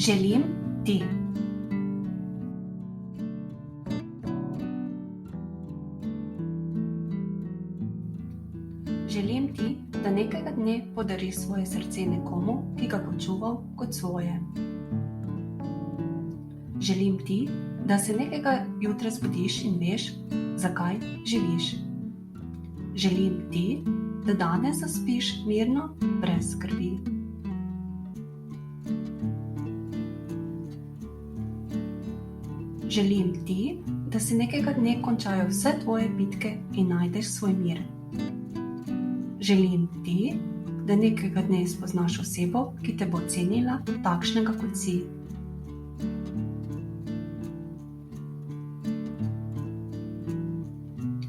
Želim ti. Želim ti, da nekega dne podariš svoje srce nekomu, ki ga bo čuval kot svoje. Želim ti, da se nekega jutra zbudiš in veš, zakaj živiš. Želim ti, da danes zaspiš mirno, brez skrbi. Želim ti, da se nekega dne končajo vse tvoje bitke in najdeš svoj mir. Želim ti, da nekega dne spoznaš osebo, ki te bo cenila takšnega, kot si.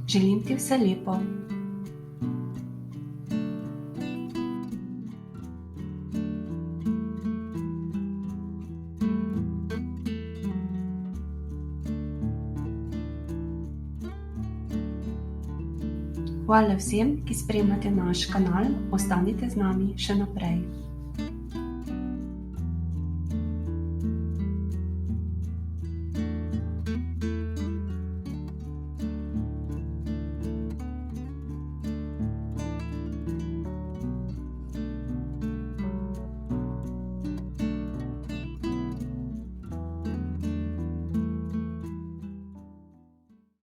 Želim ti vse lepo. Hvala vsem, ki spremljate naš kanal, ostanite z nami še naprej.